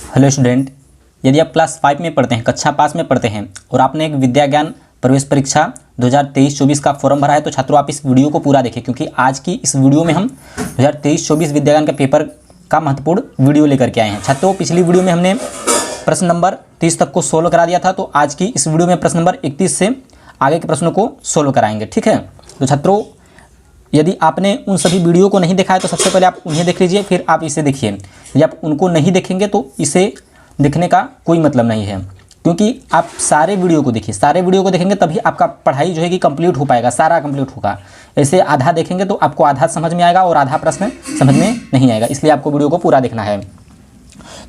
Hello student, यदि आप class 5 में पढ़ते हैं, कक्षा 5 में पढ़ते हैं और आपने एक विद्या ज्ञान प्रवेश परीक्षा 2023-24 का फॉर्म भरा है तो छात्रों आप इस वीडियो को पूरा देखें, क्योंकि आज की इस वीडियो में हम 2023-24 विद्या ज्ञान के पेपर का महत्वपूर्ण वीडियो लेकर के आए हैं। छात्रों, पिछली वीडियो में हमने प्रश्न नंबर 30 तक को सोल्व करा दिया था, तो आज की इस वीडियो में प्रश्न नंबर 31 से आगे के प्रश्नों को सोल्व कराएंगे। ठीक है, तो छात्रों यदि आपने उन सभी वीडियो को नहीं देखा है तो सबसे पहले आप उन्हें देख लीजिए, फिर आप इसे देखिए। यदि आप उनको नहीं देखेंगे तो इसे देखने का कोई मतलब नहीं है, क्योंकि आप सारे वीडियो को देखिए। सारे वीडियो को देखेंगे तभी आपका पढ़ाई जो है कि कंप्लीट हो पाएगा, सारा कंप्लीट होगा। ऐसे आधा देखेंगे तो आपको आधा समझ में आएगा और आधा प्रश्न समझ में नहीं आएगा, इसलिए आपको वीडियो को पूरा देखना है।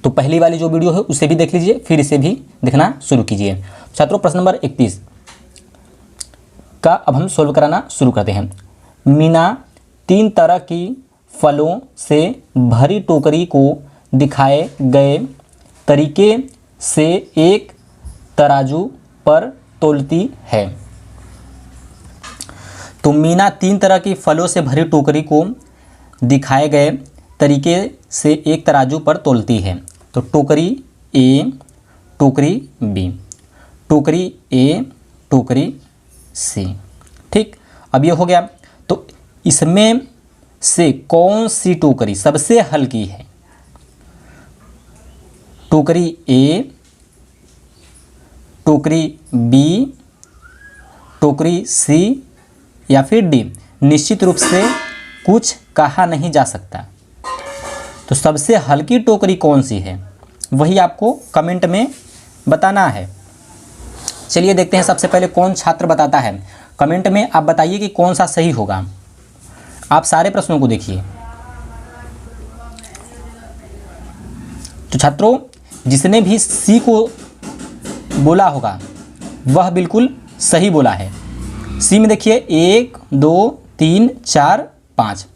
तो पहली वाली जो वीडियो है उसे भी देख लीजिए, फिर इसे भी देखना शुरू कीजिए। छात्रों, प्रश्न नंबर 31 का अब हम सोल्व कराना शुरू करते हैं। मीना 3 तरह की फलों से भरी टोकरी को दिखाए गए तरीके से एक तराजू पर तौलती है। तो मीना 3 तरह की फलों से भरी टोकरी को दिखाए गए तरीके से एक तराजू पर तौलती है। तो टोकरी ए, टोकरी बी, टोकरी ए, टोकरी सी। ठीक, अब ये हो गया। तो इसमें से कौन सी टोकरी सबसे हल्की है? टोकरी ए, टोकरी बी, टोकरी सी या फिर डी? निश्चित रूप से कुछ कहा नहीं जा सकता। तो सबसे हल्की टोकरी कौन सी है वही आपको कमेंट में बताना है। चलिए देखते हैं सबसे पहले कौन छात्र बताता है। कमेंट में आप बताइए कि कौन सा सही होगा। आप सारे प्रश्नों को देखिए। तो छात्रों, जिसने भी सी को बोला होगा वह बिल्कुल सही बोला है। सी में देखिए 1, 2, 3, 4, 5,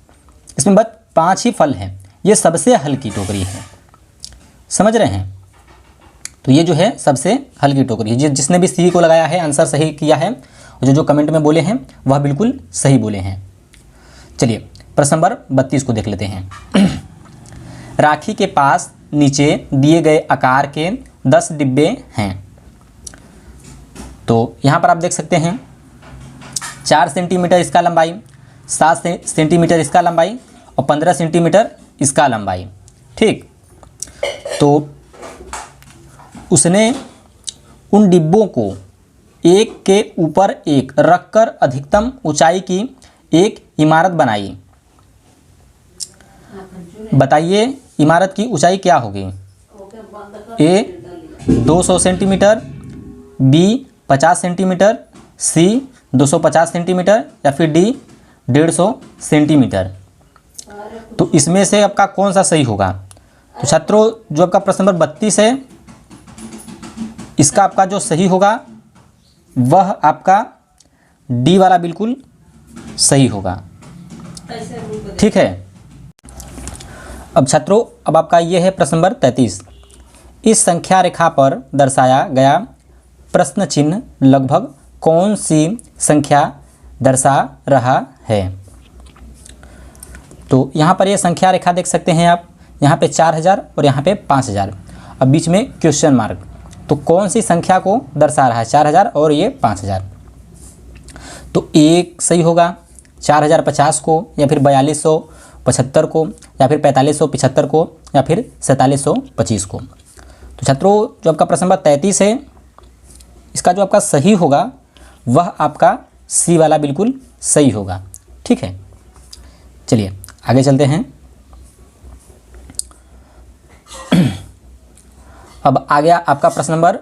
इसमें बस 5 ही फल हैं। ये सबसे हल्की टोकरी है, समझ रहे हैं? तो ये जो है सबसे हल्की टोकरी है। जिसने भी सी को लगाया है आंसर सही किया है, और जो कमेंट में बोले हैं वह बिल्कुल सही बोले हैं। चलिए प्रश्न नंबर 32 को देख लेते हैं। राखी के पास नीचे दिए गए आकार के 10 डिब्बे हैं। तो यहाँ पर आप देख सकते हैं 4 सेंटीमीटर इसका लंबाई, 7 सेंटीमीटर इसका लंबाई और 15 सेंटीमीटर इसका लंबाई। ठीक, तो उसने उन डिब्बों को एक के ऊपर एक रखकर अधिकतम ऊंचाई की एक इमारत बनाई। बताइए इमारत की ऊंचाई क्या होगी? ए 200 सेंटीमीटर, बी 50 सेंटीमीटर, सी 250 सेंटीमीटर या फिर डी 150 सेंटीमीटर। तो इसमें से आपका कौन सा सही होगा? तो छात्रों, जो आपका प्रश्न नंबर 32 है इसका आपका जो सही होगा वह आपका डी वाला बिल्कुल सही होगा। ठीक है। अब छात्रों, अब आपका ये है प्रश्न नंबर 33। इस संख्या रेखा पर दर्शाया गया प्रश्न चिन्ह लगभग कौन सी संख्या दर्शा रहा है? तो यहाँ पर ये संख्या रेखा देख सकते हैं आप, यहाँ पे 4000 और यहाँ पे 5000, अब बीच में क्वेश्चन मार्क। तो कौन सी संख्या को दर्शा रहा है? 4000 और ये 5000। तो एक सही होगा, 4050 को या फिर 4275 को या फिर 4575 को या फिर 4725 को। तो छात्रों, जो आपका प्रश्न नंबर 33 है इसका जो आपका सही होगा वह आपका सी वाला बिल्कुल सही होगा। ठीक है, चलिए आगे चलते हैं। अब आ गया आपका प्रश्न नंबर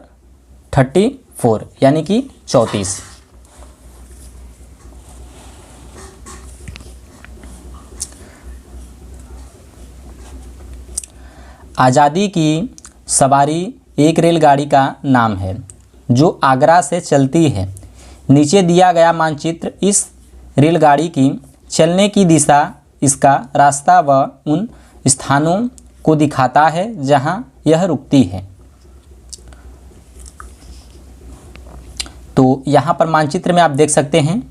34 यानी कि 34। आज़ादी की सवारी एक रेलगाड़ी का नाम है जो आगरा से चलती है। नीचे दिया गया मानचित्र इस रेलगाड़ी की चलने की दिशा, इसका रास्ता व उन स्थानों को दिखाता है जहां यह रुकती है। तो यहाँ पर मानचित्र में आप देख सकते हैं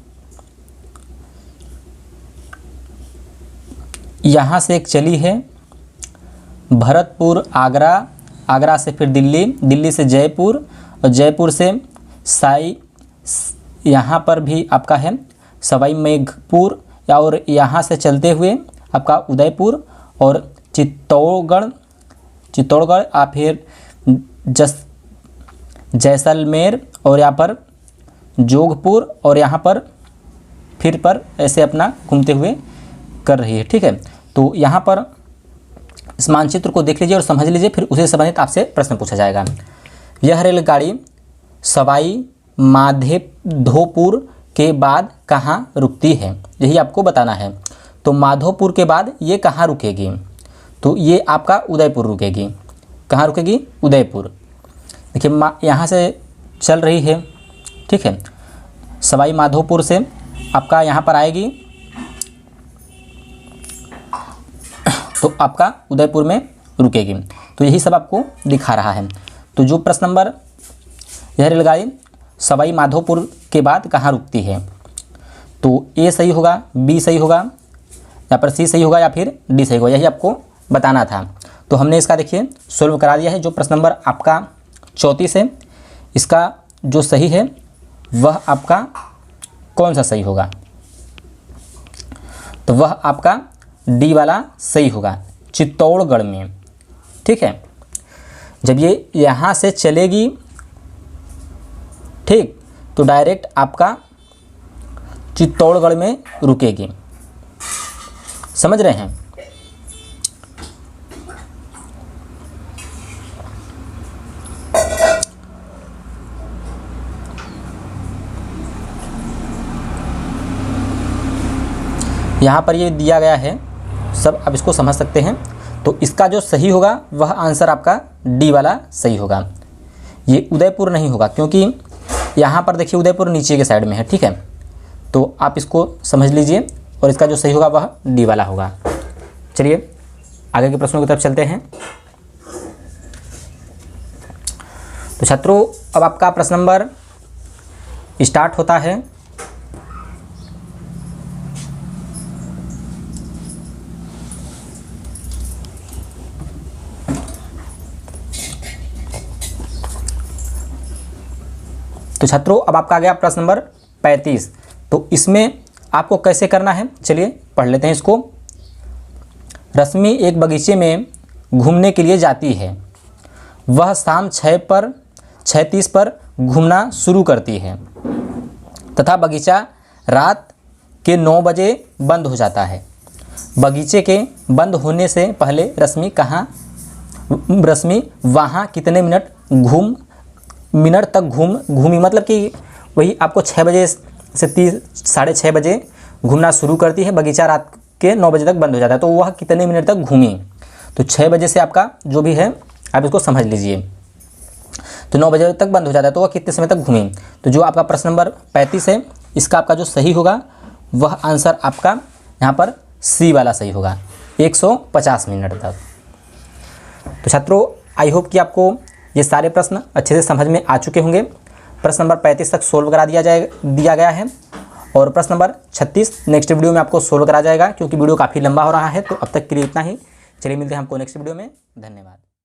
यहाँ से एक चली है भरतपुर, आगरा, आगरा से फिर दिल्ली, दिल्ली से जयपुर और जयपुर से यहाँ पर भी आपका है सवाई मेघपुर, और यहाँ से चलते हुए आपका उदयपुर और चित्तौड़गढ़ आप फिर जैसलमेर और यहाँ पर जोधपुर और यहाँ पर फिर पर ऐसे अपना घूमते हुए कर रही है। ठीक है, तो यहाँ पर इस मानचित्र को देख लीजिए और समझ लीजिए, फिर उसे संबंधित आपसे प्रश्न पूछा जाएगा। यह रेलगाड़ी सवाई माधोपुर के बाद कहाँ रुकती है, यही आपको बताना है। तो माधोपुर के बाद ये कहाँ रुकेगी, तो ये आपका उदयपुर रुकेगी। कहाँ रुकेगी, उदयपुर। देखिए यहाँ से चल रही है, ठीक है, सवाई माधोपुर से आपका यहाँ पर आएगी तो आपका उदयपुर में रुकेगी। तो यही सब आपको दिखा रहा है। तो जो प्रश्न नंबर, यह रेलगाड़ी सवाई माधोपुर के बाद कहाँ रुकती है, तो ए सही होगा, बी सही होगा, या पर सी सही होगा, या फिर डी सही होगा, यही आपको बताना था। तो हमने इसका देखिए सोल्व करा दिया है। जो प्रश्न नंबर आपका 34 है, इसका जो सही है वह आपका कौन सा सही होगा, तो वह आपका डी वाला सही होगा, चित्तौड़गढ़ में। ठीक है, जब ये यहाँ से चलेगी, ठीक, तो डायरेक्ट आपका चित्तौड़गढ़ में रुकेगी। समझ रहे हैं। यहाँ पर ये दिया गया है सब, अब इसको समझ सकते हैं। तो इसका जो सही होगा वह आंसर आपका डी वाला सही होगा। ये उदयपुर नहीं होगा, क्योंकि यहाँ पर देखिए उदयपुर नीचे के साइड में है। ठीक है, तो आप इसको समझ लीजिए, और इसका जो सही होगा वह डी वाला होगा। चलिए आगे के प्रश्नों की तरफ चलते हैं। तो छात्रों, अब आपका प्रश्न नंबर स्टार्ट होता है। तो छात्रों, अब आपका आ गया प्रश्न नंबर 35। तो इसमें आपको कैसे करना है, चलिए पढ़ लेते हैं इसको। रश्मि एक बगीचे में घूमने के लिए जाती है। वह शाम 6:30 पर घूमना शुरू करती है तथा बगीचा रात के 9 बजे बंद हो जाता है। बगीचे के बंद होने से पहले रश्मि वहाँ कितने मिनट तक घूमी, मतलब कि वही आपको 6 बजे से 6:30 बजे घूमना शुरू करती है, बगीचा रात के 9 बजे तक बंद हो जाता है। तो वह कितने मिनट तक घूमी, तो 6 बजे से आपका जो भी है आप इसको समझ लीजिए। तो 9 बजे तक बंद हो जाता है, तो वह कितने समय तक घूमी। तो जो आपका प्रश्न नंबर 35 है, इसका आपका जो सही होगा वह आंसर आपका यहाँ पर सी वाला सही होगा, 150 मिनट तक। तो छात्रों, आई होप कि आपको ये सारे प्रश्न अच्छे से समझ में आ चुके होंगे। प्रश्न नंबर 35 तक सोल्व करा दिया गया है, और प्रश्न नंबर 36 नेक्स्ट वीडियो में आपको सोल्व करा जाएगा, क्योंकि वीडियो काफ़ी लंबा हो रहा है। तो अब तक के लिए इतना ही। चलिए मिलते हैं हमको नेक्स्ट वीडियो में। धन्यवाद।